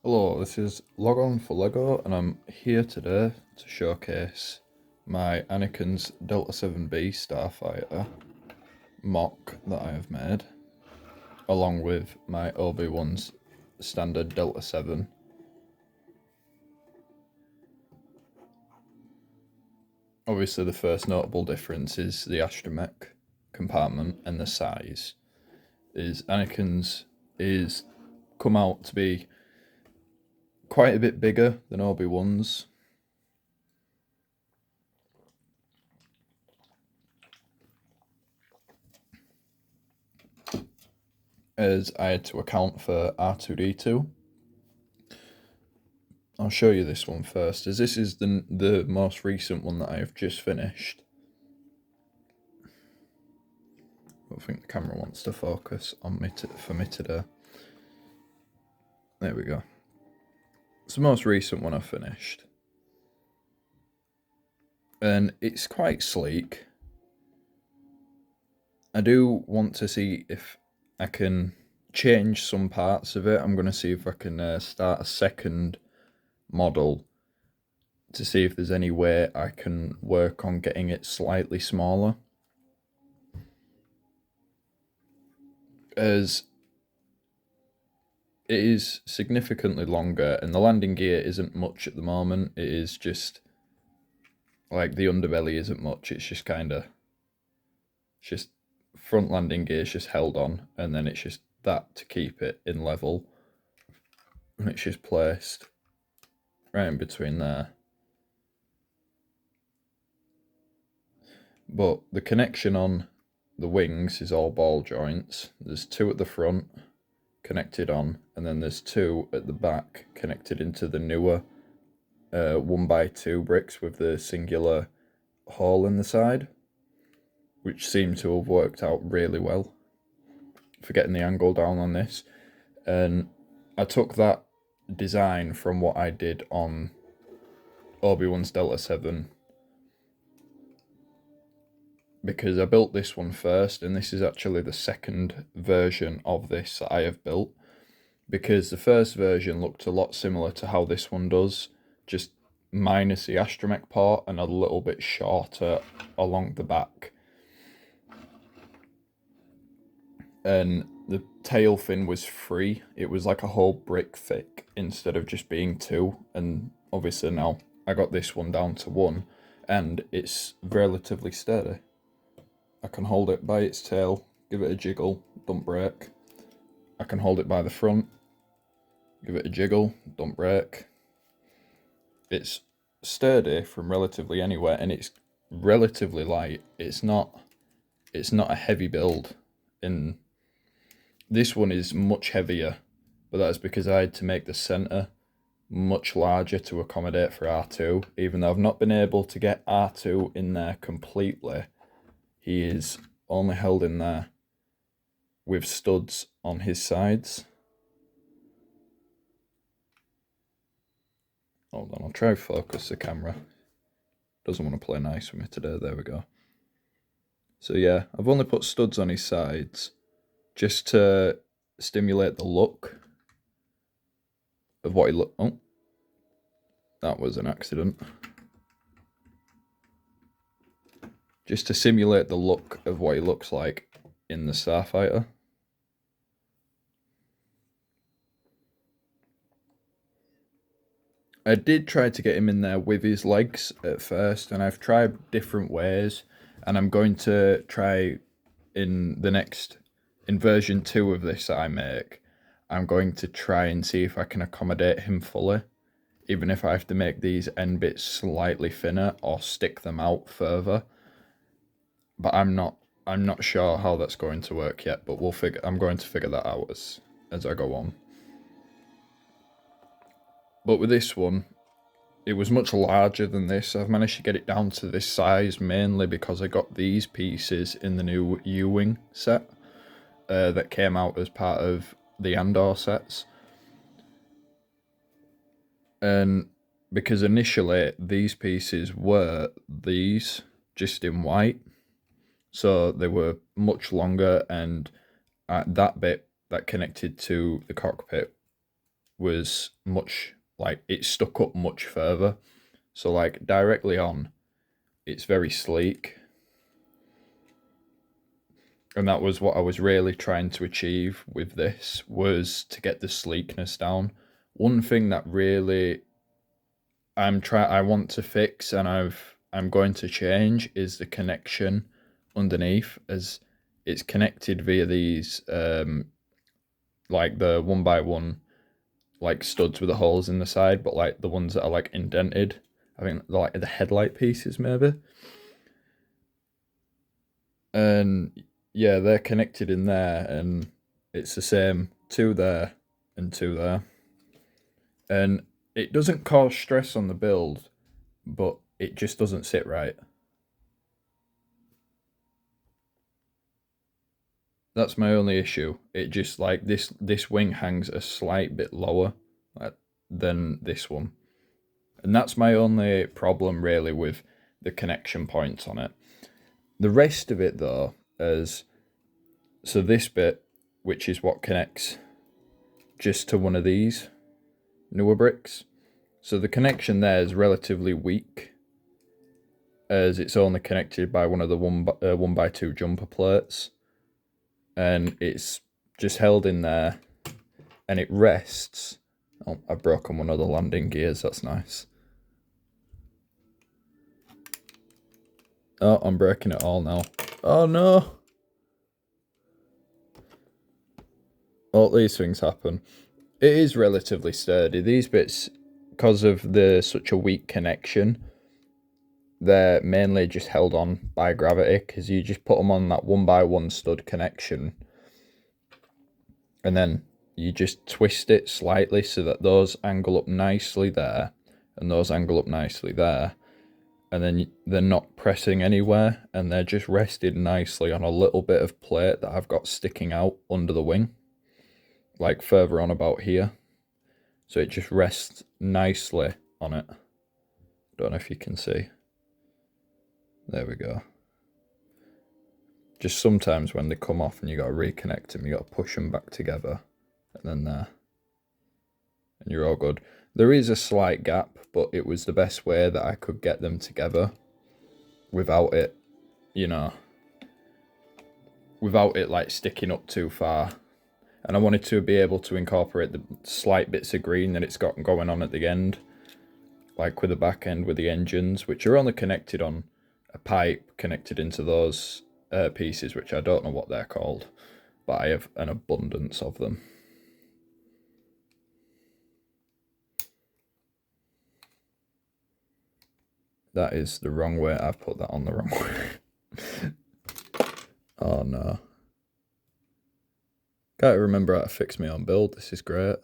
Hello, this is Log On for Lego, and I'm here today to showcase my Anakin's Delta 7B Starfighter mock that I have made, along with my Obi-Wan's standard Delta 7. Obviously, the first notable difference is the astromech compartment and the size. Anakin's is come out to be quite a bit bigger than Obi-Wan's. As I had to account for R2D2. I'll show you this one first, as this is the most recent one that I have just finished. I think the camera wants to focus on me for me today. There we go. It's the most recent one I finished. And it's quite sleek. I do want to see if I can change some parts of it. I'm going to see if I can start a second model to see if there's any way I can work on getting it slightly smaller. As it is significantly longer, and the landing gear isn't much at the moment. It is just like the underbelly isn't much. It's just front landing gear is just held on, and then it's just that to keep it in level, and it's just placed right in between there. But the connection on the wings is all ball joints. There's two at the front connected on, and then there's two at the back connected into the newer 1x2 bricks with the singular hole in the side, which seem to have worked out really well for getting the angle down on this. And I took that design from what I did on Obi-Wan's Delta 7, because I built this one first, and this is actually the second version of this that I have built, because the first version looked a lot similar to how this one does, just minus the astromech part and a little bit shorter along the back. And the tail fin was free. It was like a whole brick thick instead of just being two. And obviously now I got this one down to one, and it's relatively sturdy. I can hold it by its tail, give it a jiggle, don't break. I can hold it by the front, give it a jiggle, don't break. It's sturdy from relatively anywhere, and it's relatively light. It's not a heavy build. And this one is much heavier, but that's because I had to make the center much larger to accommodate for R2, even though I've not been able to get R2 in there completely. He is only held in there with studs on his sides. Hold on, I'll try to focus the camera. Doesn't want to play nice with me today. There we go. So yeah, I've only put studs on his sides just to stimulate the look of what he look. Oh, that was an accident. Just to simulate the look of what he looks like in the Starfighter. I did try to get him in there with his legs at first, and I've tried different ways, and I'm going to try in version 2 of this that I make, I'm going to try and see if I can accommodate him fully, even if I have to make these end bits slightly thinner or stick them out further. But I'm not sure how that's going to work yet, but I'm going to figure that out as I go on. But with this one, it was much larger than this. I've managed to get it down to this size mainly because I got these pieces in the new U-Wing set that came out as part of the Andor sets. And because initially these pieces were these, just in white, so they were much longer, and that bit that connected to the cockpit was much, like, it stuck up much further. So, like, directly on, it's very sleek. And that was what I was really trying to achieve with this, was to get the sleekness down. One thing that really I want to fix, and I'm going to change, is the connection underneath, as it's connected via these like the 1x1 like studs with the holes in the side, but like the ones that are like indented. I think they're like the headlight pieces maybe. And yeah, they're connected in there, and it's the same, two there and two there. And it doesn't cause stress on the build, but it just doesn't sit right. That's my only issue. It just, like, this wing hangs a slight bit lower, like, than this one. And that's my only problem really with the connection points on it. The rest of it though is, so this bit, which is what connects just to one of these newer bricks. So the connection there is relatively weak, as it's only connected by one of the 1x2 jumper plates. And it's just held in there, and it rests. Oh, I've broken one of the landing gears, that's nice. Oh, I'm breaking it all now. Oh no! All these things happen. It is relatively sturdy. These bits, because of such a weak connection, they're mainly just held on by gravity, because you just put them on that 1x1 stud connection, and then you just twist it slightly so that those angle up nicely there, and those angle up nicely there, and then they're not pressing anywhere, and they're just rested nicely on a little bit of plate that I've got sticking out under the wing, like further on about here. So it just rests nicely on it. Don't know if you can see. There we go. Just sometimes when they come off and you got to reconnect them, you got to push them back together, and then there. And you're all good. There is a slight gap, but it was the best way that I could get them together without it, without it like sticking up too far. And I wanted to be able to incorporate the slight bits of green that it's got going on at the end, like with the back end with the engines, which are only connected on a pipe connected into those pieces, which I don't know what they're called, but I have an abundance of them. That is the wrong way. I've put that on the wrong way. Oh no. Can't remember how to fix my own build. This is great.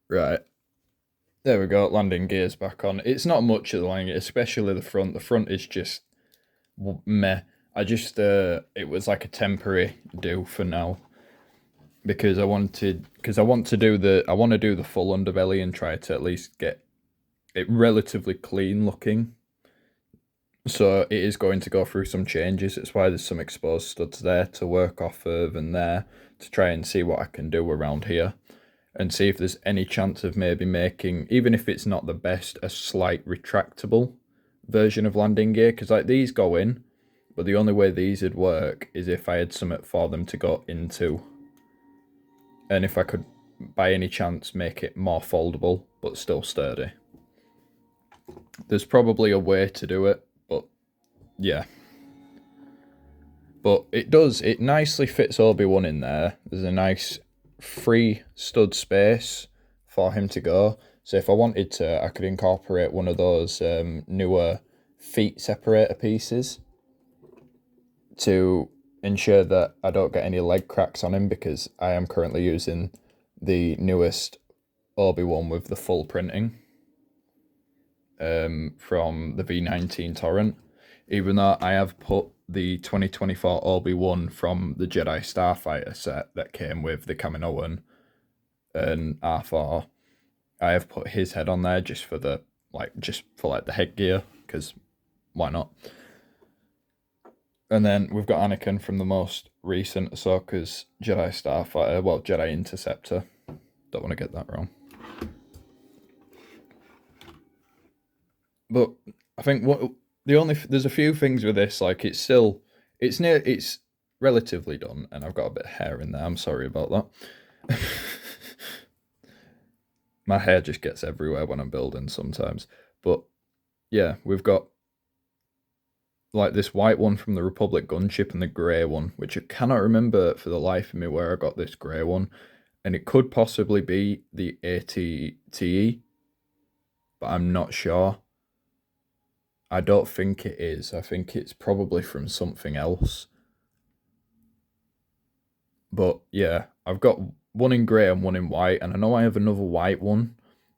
Right. There we go, landing gears back on. It's not much of the landing, especially the front. The front is just meh. I just, it was like a temporary do for now. Because I want to do the full underbelly and try to at least get it relatively clean looking. So it is going to go through some changes. It's why there's some exposed studs there to work off of, and there to try and see what I can do around here. And see if there's any chance of maybe making, even if it's not the best, a slight retractable version of landing gear. Because like these go in, but the only way these would work is if I had something for them to go into. And if I could, by any chance, make it more foldable, but still sturdy. There's probably a way to do it, but yeah. But it nicely fits Obi-Wan in there. There's a nice free stud space for him to go. So if I wanted to, I could incorporate one of those newer feet separator pieces to ensure that I don't get any leg cracks on him, because I am currently using the newest Obi-Wan with the full printing from the V19 torrent, even though I have put the 2024 Obi-Wan from the Jedi Starfighter set that came with the Kaminoan and R4. I have put his head on there just for the headgear, because why not? And then we've got Anakin from the most recent Ahsoka's Jedi Starfighter, well, Jedi Interceptor. Don't want to get that wrong. But I think there's a few things with this, like it's relatively done, and I've got a bit of hair in there. I'm sorry about that. My hair just gets everywhere when I'm building sometimes. But yeah, we've got like this white one from the Republic gunship and the grey one, which I cannot remember for the life of me where I got this grey one. And it could possibly be the ATTE, but I'm not sure. I don't think it is. I think it's probably from something else. But yeah, I've got one in grey and one in white, and I know I have another white one.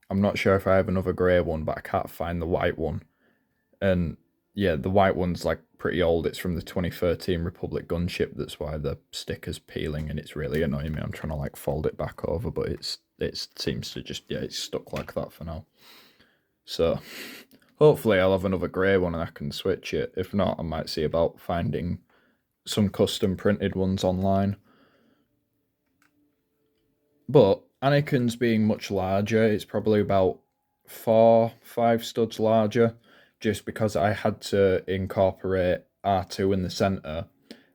I'm not sure if I have another grey one, but I can't find the white one. And yeah, the white one's like pretty old. It's from the 2013 Republic gunship. That's why the sticker's peeling, and it's really annoying me. I'm trying to like fold it back over, but it seems to just it's stuck like that for now. So hopefully I'll have another grey one and I can switch it. If not, I might see about finding some custom printed ones online. But Anakin's being much larger. It's probably about 5 studs larger, just because I had to incorporate R2 in the center,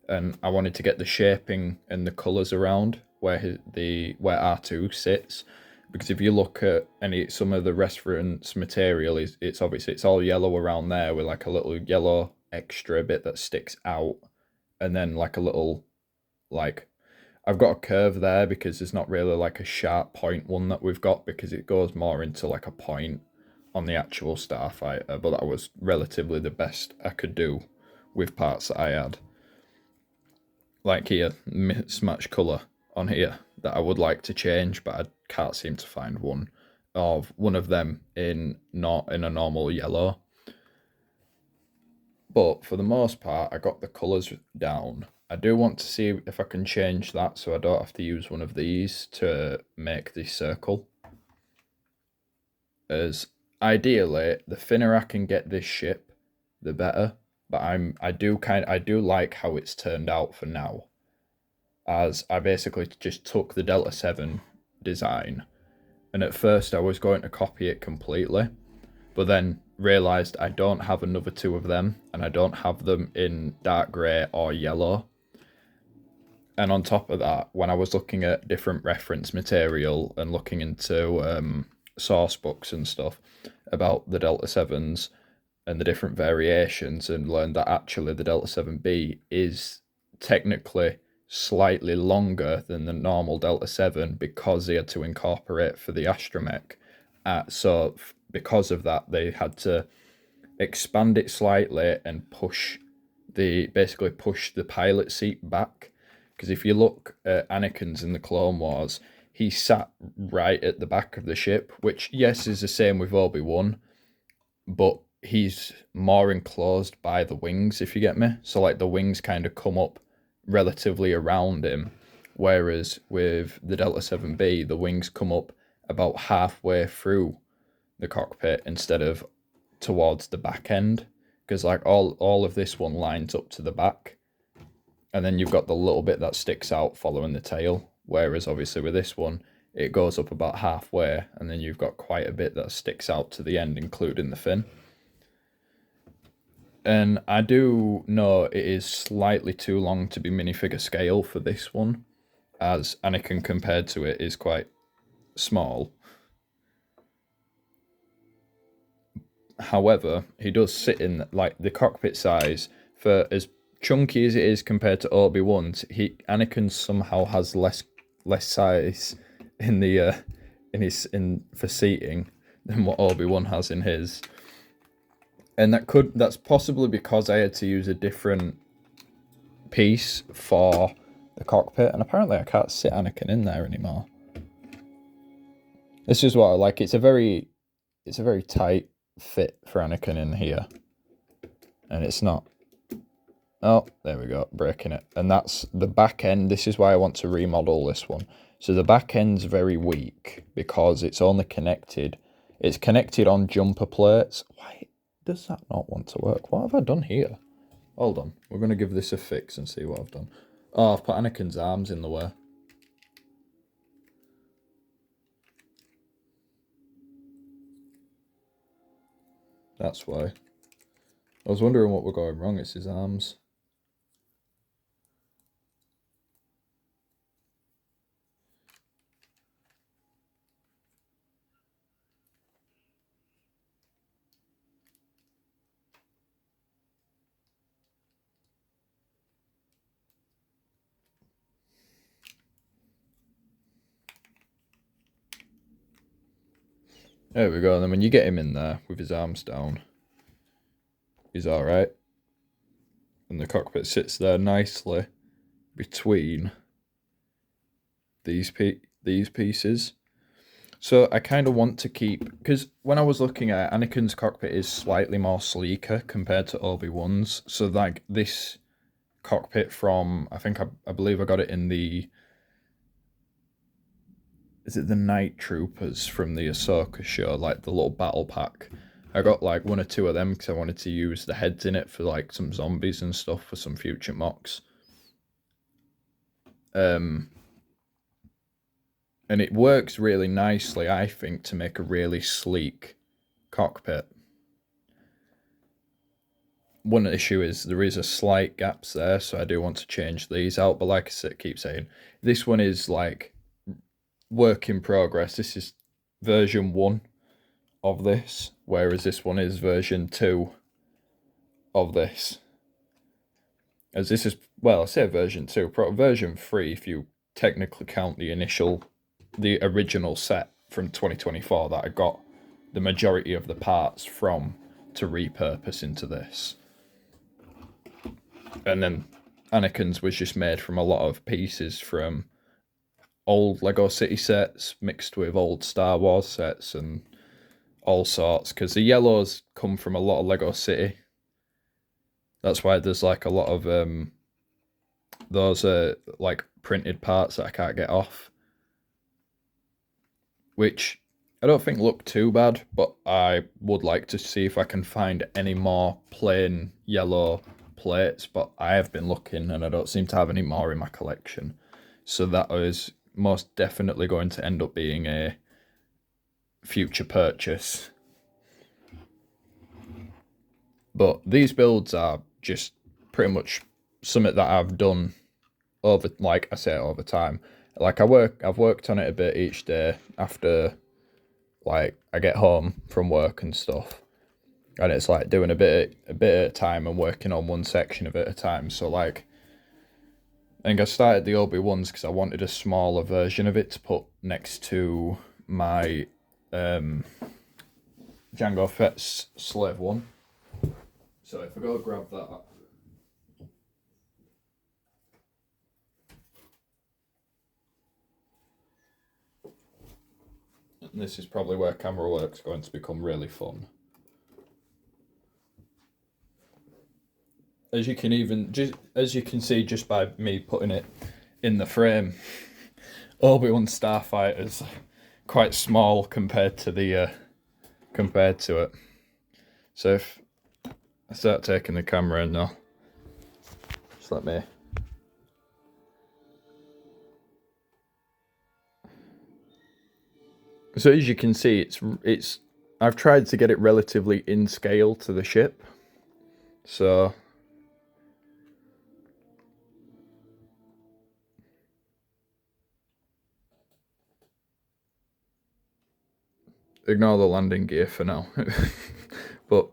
and I wanted to get the shaping and the colors around where where R2 sits. Because if you look at some of the reference material, it's obviously it's all yellow around there with like a little yellow extra bit that sticks out, and then like a little like I've got a curve there because there's not really like a sharp point one that we've got, because it goes more into like a point on the actual Starfighter, but that was relatively the best I could do with parts that I had. Like here, mismatch colour on here that I would like to change, but I can't seem to find one of them in not in a normal yellow. But for the most part, I got the colours down. I do want to see if I can change that so I don't have to use one of these to make this circle. As ideally, the thinner I can get this ship, the better. But I do like how it's turned out for now. As I basically just took the Delta 7 design, and at first I was going to copy it completely, but then realised I don't have another 2 of them, and I don't have them in dark grey or yellow. And on top of that, when I was looking at different reference material and looking into source books and stuff about the Delta 7s and the different variations, and learned that actually the Delta 7B is technically slightly longer than the normal Delta 7 because they had to incorporate for the astromech. So because of that, they had to expand it slightly and basically push the pilot seat back. Because if you look at Anakin's in the Clone Wars, he sat right at the back of the ship, which, yes, is the same with Obi-Wan, but he's more enclosed by the wings, if you get me. So, like, the wings kind of come up relatively around him, whereas with the Delta 7B, the wings come up about halfway through the cockpit instead of towards the back end. Because, like, all of this one lines up to the back, and then you've got the little bit that sticks out following the tail, whereas obviously with this one it goes up about halfway, and then you've got quite a bit that sticks out to the end, including the fin. And I do know it is slightly too long to be minifigure scale for this one, as Anakin compared to it is quite small. However, he does sit in like the cockpit size for as chunky as it is compared to Obi-Wan's. Anakin somehow has less size in the for seating than what Obi-Wan has in his. And that's possibly because I had to use a different piece for the cockpit, and apparently I can't sit Anakin in there anymore. This is what I like. It's a very tight fit for Anakin in here, and it's not. Oh, there we go, breaking it. And that's the back end. This is why I want to remodel this one. So the back end's very weak because it's only connected. It's connected on jumper plates. Why does that not want to work? What have I done here? Hold on. We're going to give this a fix and see what I've done. Oh, I've put Anakin's arms in the way. That's why. I was wondering what we're going wrong. It's his arms. There we go. And then when you get him in there with his arms down, he's alright. And the cockpit sits there nicely between these pieces. So I kind of want to keep, because when I was looking at it, Anakin's cockpit is slightly more sleeker compared to Obi-Wan's. So like this cockpit from, I believe I got it in the, is it the Night Troopers from the Ahsoka show, like the little battle pack. I got like one or two of them because I wanted to use the heads in it for like some zombies and stuff for some future mocks. And it works really nicely, I think, to make a really sleek cockpit. One issue is there is a slight gaps there, so I do want to change these out. But like I keep saying, this one is like work in progress. This is version 1 of this, whereas this one is version 2 of this. As this is, well, I say version 2, version 3 if you technically count the original set from 2024 that I got the majority of the parts from to repurpose into this. And then Anakin's was just made from a lot of pieces from old Lego City sets mixed with old Star Wars sets and all sorts, because the yellows come from a lot of Lego City. That's why there's like a lot of those like printed parts that I can't get off, which I don't think look too bad, but I would like to see if I can find any more plain yellow plates, but I have been looking and I don't seem to have any more in my collection. So that is most definitely going to end up being a future purchase. But these builds are just pretty much something that I've done over, like I say, over time. Like I've worked on it a bit each day after, like, I get home from work and stuff, and it's like doing a bit at a time and working on one section of it at a time. So like, I think I started the Obi-Wans because I wanted a smaller version of it to put next to my Jango Fett's Slave 1. So if I go grab that. And this is probably where camera work's going to become really fun. As you can see just by me putting it in the frame, Obi-Wan Starfighter's quite small compared to it. So if I start taking the camera in now, just let me. So as you can see, it's I've tried to get it relatively in scale to the ship. So ignore the landing gear for now. But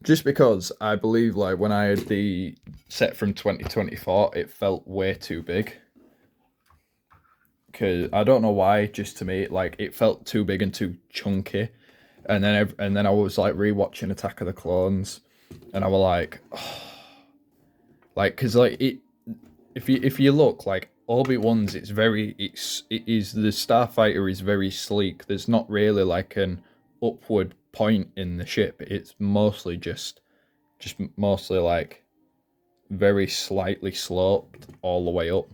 just because I believe, like, when I had the set from 2024, it felt way too big. Because I don't know why, just to me, like, it felt too big and too chunky. And then I was like rewatching Attack of the Clones, and I was like, oh. Like, because like it, if you look, like, Obi-Wan's, it is the Starfighter is very sleek. There's not really like an upward point in the ship. It's mostly just mostly like very slightly sloped all the way up,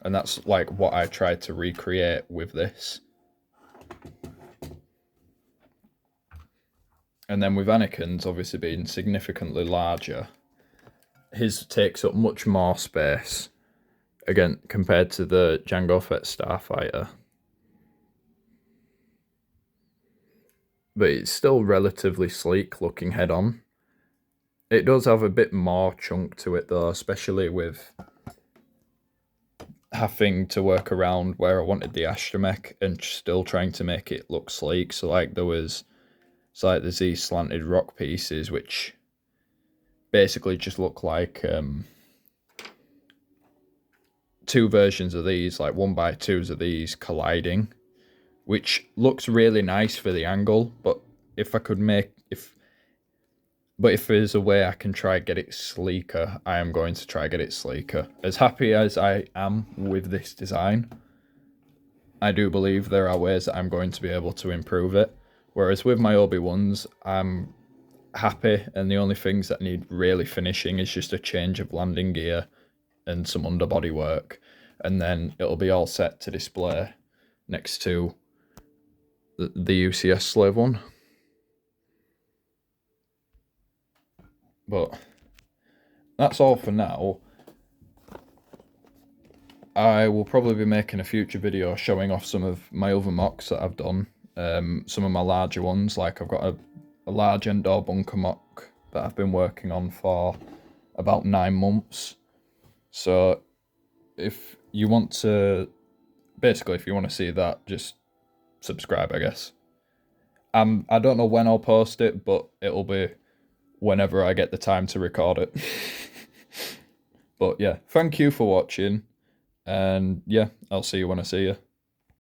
and that's like what I tried to recreate with this. And then with Anakin's obviously being significantly larger, his takes up much more space, again, compared to the Jango Fett Starfighter. But it's still relatively sleek looking head on. It does have a bit more chunk to it though, especially with having to work around where I wanted the astromech and still trying to make it look sleek. So like there's these slanted rock pieces which basically just look like two versions of these, like 1x2s of these colliding, which looks really nice for the angle. But if I could if there's a way I can try get it sleeker, I am going to try get it sleeker. As happy as I am with this design, I do believe there are ways that I'm going to be able to improve it. Whereas with my Obi-Wans, I'm happy, and the only things that need really finishing is just a change of landing gear and some underbody work, and then it'll be all set to display next to the UCS Slave One. But that's all for now. I will probably be making a future video showing off some of my other mocks that I've done. Some of my larger ones, like I've got a large Endor bunker mock that I've been working on for about 9 months. So if you want to, basically if you want to see that, just subscribe, I guess. I don't know when I'll post it, but it'll be whenever I get the time to record it. But yeah, thank you for watching, and yeah, I'll see you when I see you.